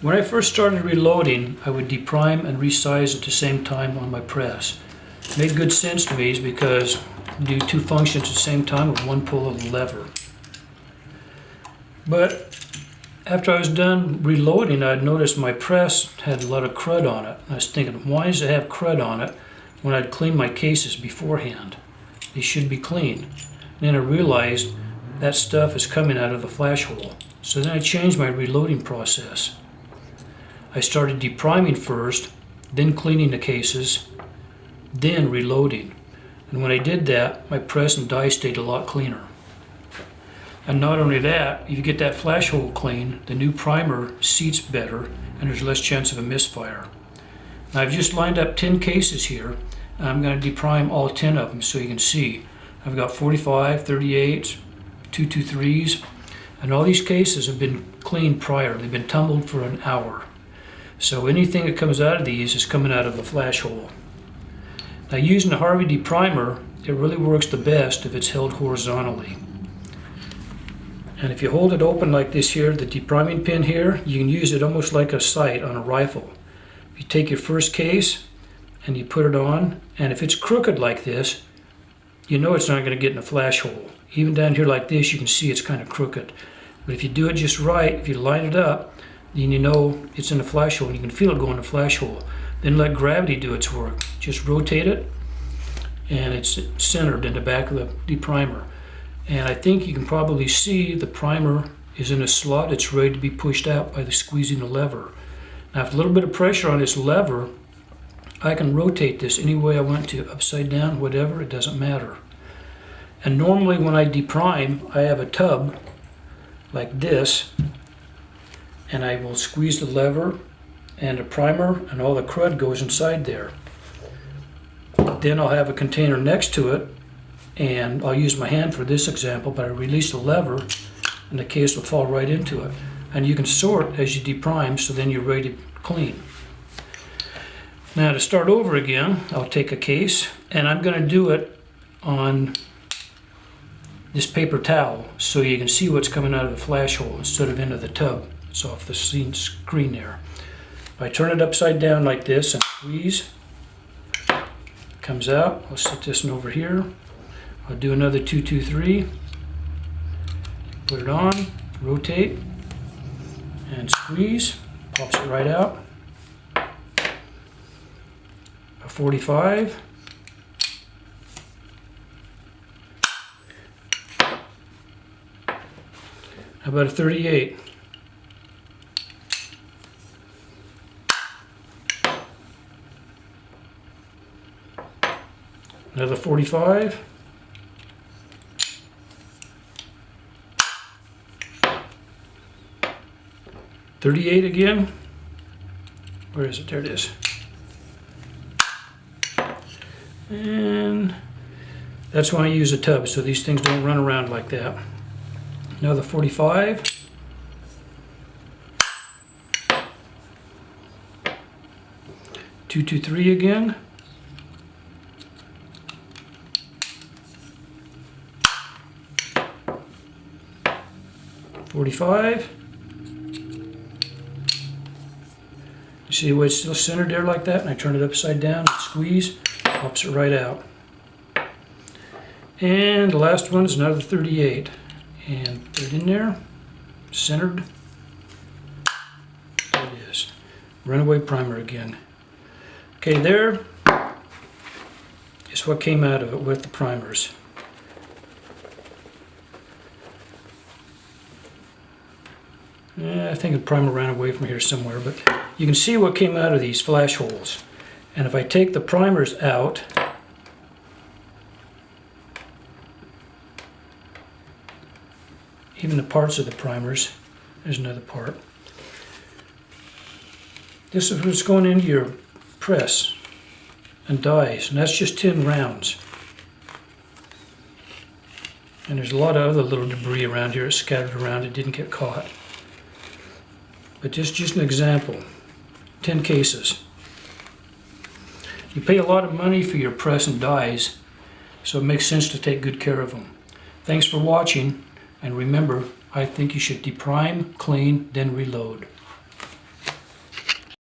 When I first started reloading, I would deprime and resize at the same time on my press. It made good sense to me because I do two functions at the same time with one pull of the lever. But after I was done reloading, I'd noticed my press had a lot of crud on it. I was thinking, why does it have crud on it when I'd cleaned my cases beforehand? They should be clean. Then I realized that stuff is coming out of the flash hole. So then I changed my reloading process. I started depriming first, then cleaning the cases, then reloading. And when I did that, my press and die stayed a lot cleaner. And not only that, if you get that flash hole clean, the new primer seats better and there's less chance of a misfire. Now I've just lined up 10 cases here, and I'm going to deprime all 10 of them so you can see. I've got 45, 38, 223s, and all these cases have been cleaned prior. They've been tumbled for an hour. So anything that comes out of these is coming out of the flash hole. Now using the Harvey Deprimer, it really works the best if it's held horizontally. And if you hold it open like this here, the depriming pin here, you can use it almost like a sight on a rifle. If you take your first case and you put it on, and if it's crooked like this, you know it's not going to get in a flash hole. Even down here like this, you can see it's kind of crooked. But if you do it just right, if you line it up, then you know it's in the flash hole and you can feel it go in the flash hole. Then let gravity do its work. Just rotate it and it's centered in the back of the deprimer. And I think you can probably see the primer is in a slot. It's ready to be pushed out by the squeezing the lever. Now with a little bit of pressure on this lever, I can rotate this any way I want to, upside down, whatever, it doesn't matter. And normally when I deprime, I have a tub like this, and I will squeeze the lever and the primer and all the crud goes inside there. Then I'll have a container next to it, and I'll use my hand for this example, but I release the lever and the case will fall right into it. And you can sort as you deprime, so then you're ready to clean. Now to start over again, I'll take a case and I'm going to do it on this paper towel so you can see what's coming out of the flash hole instead of into the tub. It's off the screen there. If I turn it upside down like this and squeeze, it comes out. I'll set this one over here. I'll do another 2, 2, 3. Put it on, rotate, and squeeze. Pops it right out. A 45. How about a 38? Another 45. $38 again. Where is it? There it is. And that's when I use a tub, so these things don't run around like that. Another 45. Two, 2, 3 again. $45. You see the way it's still centered there like that, and I turn it upside down and squeeze, pops it right out. And the last one is another 38. And put it in there, centered. There it is. Runaway primer again. Okay, there is what came out of it with the primers. I think the primer ran away from here somewhere, but you can see what came out of these flash holes. And if I take the primers out, even the parts of the primers, there's another part. This is what's going into your press and dies, and that's just 10 rounds. And there's a lot of other little debris around here scattered around. It didn't get caught. But just an example, 10 cases. You pay a lot of money for your press and dies, so it makes sense to take good care of them. Thanks for watching, and remember, I think you should deprime, clean, then reload.